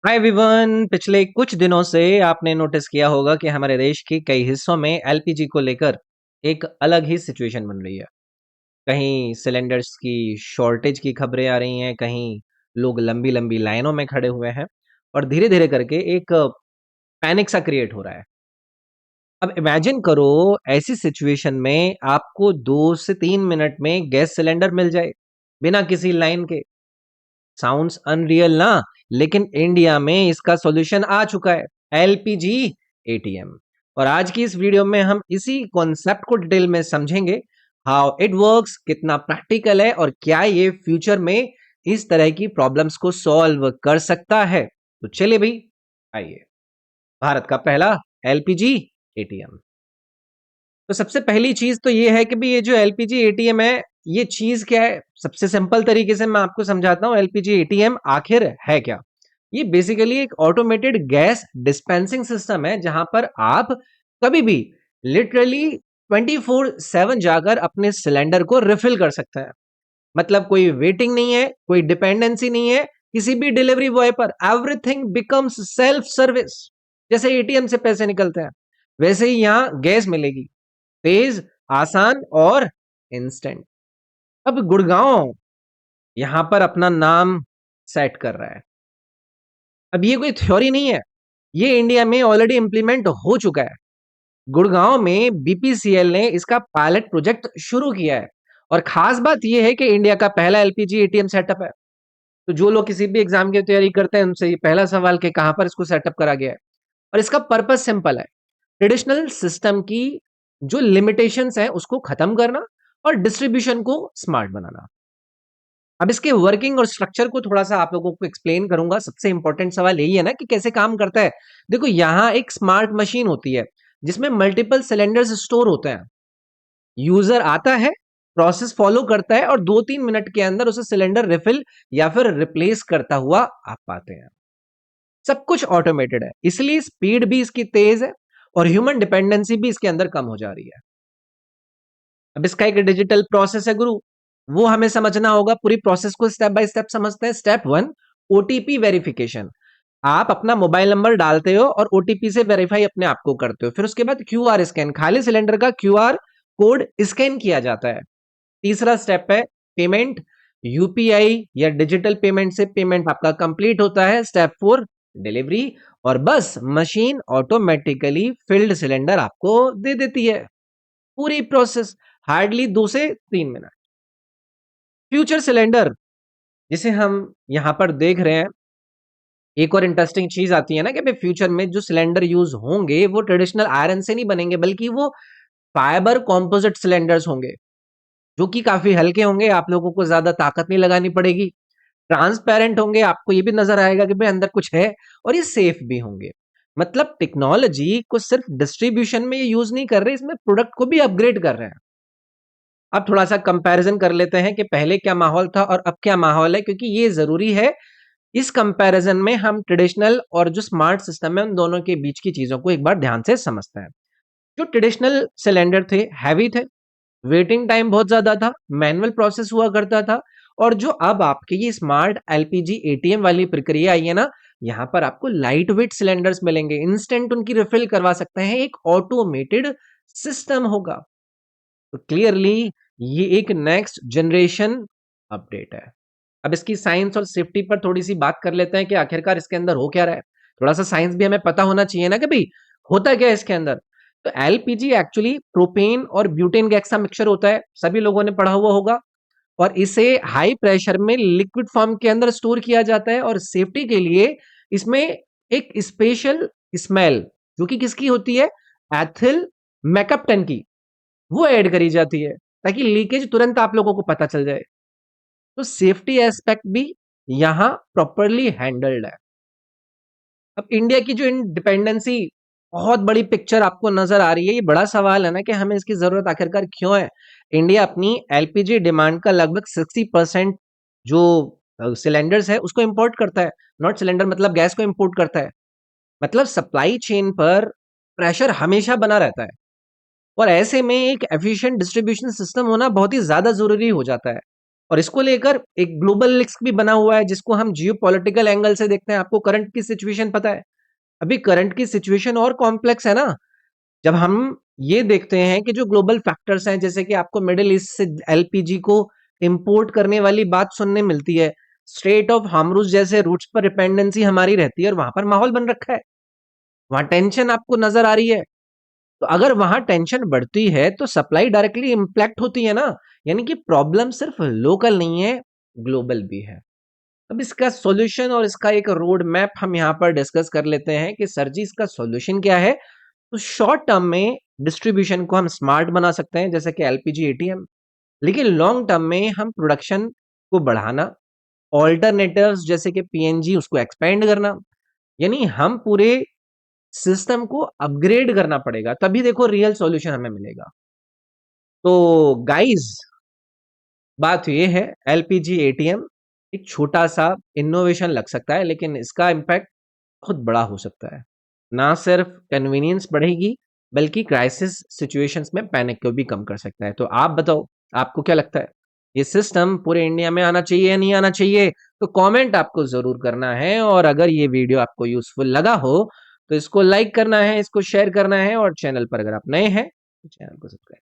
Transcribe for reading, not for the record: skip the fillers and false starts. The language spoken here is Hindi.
Hi everyone. पिछले कुछ दिनों से आपने नोटिस किया होगा कि हमारे देश के कई हिस्सों में एलपीजी को लेकर एक अलग ही सिचुएशन बन रही है। कहीं सिलेंडर्स की शॉर्टेज की खबरें आ रही हैं, कहीं लोग लंबी लंबी लाइनों में खड़े हुए हैं और धीरे धीरे करके एक पैनिक सा क्रिएट हो रहा है। अब इमेजिन करो, ऐसी सिचुएशन में आपको 2 से 3 मिनट में गैस सिलेंडर मिल जाए बिना किसी लाइन के। साउंड्स अनरियल ना, लेकिन इंडिया में इसका सॉल्यूशन आ चुका है, एलपीजी एटीएम। और आज की इस वीडियो में हम इसी कॉन्सेप्ट को डिटेल में समझेंगे, हाउ इट वर्क्स, कितना प्रैक्टिकल है और क्या ये फ्यूचर में इस तरह की प्रॉब्लम्स को सॉल्व कर सकता है। तो चलिए भाई, आइए। भारत का पहला एलपीजी एटीएम। तो सबसे पहली चीज तो ये है कि भाई ये जो एलपीजी एटीएम है, ये चीज क्या है। सबसे सिंपल तरीके से मैं आपको समझाता हूँ, एलपीजी एटीएम आखिर है क्या। ये बेसिकली एक ऑटोमेटेड गैस डिस्पेंसिंग सिस्टम है, जहां पर आप कभी भी लिटरली 24/7 जाकर अपने सिलेंडर को रिफिल कर सकते हैं। मतलब कोई वेटिंग नहीं है, कोई डिपेंडेंसी नहीं है किसी भी डिलीवरी बॉय पर। Everything becomes self service. जैसे एटीएम से पैसे निकलते हैं, वैसे ही यहाँ गैस मिलेगी, तेज, आसान और इंस्टेंट। अब गुड़गांव यहां पर अपना नाम सेट कर रहा है। अब ये कोई थ्योरी नहीं है, ये इंडिया में ऑलरेडी इंप्लीमेंट हो चुका है। गुड़गांव में बीपीसीएल ने इसका पायलट प्रोजेक्ट शुरू किया है। और खास बात यह है कि इंडिया का पहला एलपीजी एटीएम सेटअप है। तो जो लोग किसी भी एग्जाम की तैयारी करते हैं, उनसे ये पहला सवाल कि कहां पर इसको सेटअप करा गया है। और इसका पर्पस सिंपल है, ट्रेडिशनल सिस्टम की जो लिमिटेशंस है उसको खत्म करना और डिस्ट्रीब्यूशन को स्मार्ट बनाना। अब इसके वर्किंग और स्ट्रक्चर को थोड़ा सा आप लोगों को एक्सप्लेन करूंगा। सबसे इंपॉर्टेंट सवाल यही है ना कि कैसे काम करता है। देखो, यहाँ एक स्मार्ट मशीन होती है जिसमें मल्टीपल सिलेंडर्स स्टोर होते हैं। यूजर आता है, प्रोसेस फॉलो करता है और 2-3 मिनट के अंदर उसे सिलेंडर रिफिल या फिर रिप्लेस करता हुआ आप पाते हैं। सब कुछ ऑटोमेटेड है, इसलिए स्पीड भी इसकी तेज है और ह्यूमन डिपेंडेंसी भी इसके अंदर कम हो जा रही है। अब इसका एक डिजिटल प्रोसेस है गुरु, वो हमें समझना होगा। पूरी प्रोसेस को स्टेप बाय स्टेप समझते हैं। Step 1, OTP verification. आप अपना मोबाइल नंबर डालते हो और ओटीपी से वेरीफाई अपने आप को करते हो। फिर उसके बाद क्यूआर स्कैन, खाली सिलेंडर का क्यूआर कोड स्कैन किया जाता है। तीसरा स्टेप है पेमेंट, यूपीआई या डिजिटल पेमेंट से पेमेंट आपका कंप्लीट होता है। Step 4, delivery. और बस मशीन ऑटोमेटिकली फिल्ड सिलेंडर आपको दे देती है। पूरी प्रोसेस हार्डली 2 से 3 मिनट। फ्यूचर सिलेंडर जिसे हम यहां पर देख रहे हैं, एक और इंटरेस्टिंग चीज आती है ना कि भाई फ्यूचर में जो सिलेंडर यूज होंगे वो ट्रेडिशनल आयरन से नहीं बनेंगे, बल्कि वो फाइबर कॉम्पोजिट सिलेंडर्स होंगे, जो कि काफी हल्के होंगे। आप लोगों को ज्यादा ताकत नहीं लगानी पड़ेगी। ट्रांसपेरेंट होंगे, आपको ये भी नजर आएगा कि भाई अंदर कुछ है। और ये सेफ भी होंगे। मतलब टेक्नोलॉजी को सिर्फ डिस्ट्रीब्यूशन में यूज नहीं कर रहे, इसमें प्रोडक्ट को भी अपग्रेड कर रहे हैं। अब थोड़ा सा कंपैरिजन कर लेते हैं कि पहले क्या माहौल था और अब क्या माहौल है, क्योंकि ये जरूरी है। इस कंपैरिजन में हम ट्रेडिशनल और जो स्मार्ट सिस्टम है, उन दोनों के बीच की चीजों को एक बार ध्यान से समझते हैं। जो ट्रेडिशनल सिलेंडर थे, हैवी थे, वेटिंग टाइम बहुत ज्यादा था, मैनुअल प्रोसेस हुआ करता था। और जो अब आपके ये स्मार्ट एलपीजी एटीएम वाली प्रक्रिया आई है ना, यहाँ पर आपको लाइट वेट सिलेंडर्स मिलेंगे, इंस्टेंट उनकी रिफिल करवा सकते हैं, एक ऑटोमेटेड सिस्टम होगा। तो क्लियरली ये एक नेक्स्ट जनरेशन अपडेट है। अब इसकी साइंस और सेफ्टी पर थोड़ी सी बात कर लेते हैं कि आखिरकार इसके अंदर हो क्या रहा है। थोड़ा सा साइंस भी हमें पता होना चाहिए ना कि भाई होता क्या है इसके अंदर। तो एलपीजी एक्चुअली प्रोपेन और ब्यूटेन गैस का मिक्सचर होता है, सभी लोगों ने पढ़ा हुआ होगा। और इसे हाई प्रेशर में लिक्विड फॉर्म के अंदर स्टोर किया जाता है। और सेफ्टी के लिए इसमें एक स्पेशल स्मेल, जो कि किसकी होती है, एथिल मैकअप्टन की, वो ऐड करी जाती है, ताकि लीकेज तुरंत आप लोगों को पता चल जाए। तो सेफ्टी एस्पेक्ट भी यहाँ प्रॉपरली हैंडल्ड है। अब इंडिया की जो इंडिपेंडेंसी, बहुत बड़ी पिक्चर आपको नजर आ रही है। ये बड़ा सवाल है ना कि हमें इसकी जरूरत आखिरकार क्यों है। इंडिया अपनी एलपीजी डिमांड का लगभग 60% जो सिलेंडर्स है उसको इंपोर्ट करता है। नॉट सिलेंडर, मतलब गैस को इंपोर्ट करता है। मतलब सप्लाई चेन पर प्रेशर हमेशा बना रहता है। और ऐसे में एक एफिशिएंट डिस्ट्रीब्यूशन सिस्टम होना बहुत ही ज्यादा जरूरी हो जाता है। और इसको लेकर एक ग्लोबल रिस्क भी बना हुआ है जिसको हम जियोपॉलिटिकल एंगल से देखते हैं। आपको करंट की सिचुएशन पता है? अभी करंट की सिचुएशन और कॉम्प्लेक्स है ना। जब हम ये देखते हैं कि जो ग्लोबल फैक्टर्स हैं, जैसे कि आपको मिडिल ईस्ट से एलपीजी को इंपोर्ट करने वाली बात सुनने मिलती है, स्ट्रेट ऑफ हार्मुज जैसे रूट्स पर डिपेंडेंसी हमारी रहती है और वहां पर माहौल बन रखा है, वहां टेंशन आपको नजर आ रही है। तो अगर वहां टेंशन बढ़ती है तो सप्लाई डायरेक्टली इम्पैक्ट होती है ना। यानी कि प्रॉब्लम सिर्फ लोकल नहीं है, ग्लोबल भी है। अब इसका सॉल्यूशन और इसका एक रोड मैप हम यहाँ पर डिस्कस कर लेते हैं कि सर जी इसका सॉल्यूशन क्या है। तो शॉर्ट टर्म में डिस्ट्रीब्यूशन को हम स्मार्ट बना सकते हैं जैसे कि एलपीजी एटीएम, लेकिन लॉन्ग टर्म में हम प्रोडक्शन को बढ़ाना, ऑल्टरनेटिव्स जैसे कि पीएनजी उसको एक्सपेंड करना, यानी हम पूरे सिस्टम को अपग्रेड करना पड़ेगा, तभी देखो रियल सॉल्यूशन हमें मिलेगा। तो गाइस बात ये है, एलपीजी एटीएम एक छोटा सा इनोवेशन लग सकता है लेकिन इसका इम्पैक्ट बहुत बड़ा हो सकता है। ना सिर्फ कन्वीनियंस बढ़ेगी बल्कि क्राइसिस सिचुएशंस में पैनिक को भी कम कर सकता है। तो आप बताओ, आपको क्या लगता है ये सिस्टम पूरे इंडिया में आना चाहिए या नहीं आना चाहिए? तो कमेंट आपको जरूर करना है, और अगर ये वीडियो आपको यूजफुल लगा हो तो इसको लाइक करना है, इसको शेयर करना है, और चैनल पर अगर आप नए हैं तो चैनल को सब्सक्राइब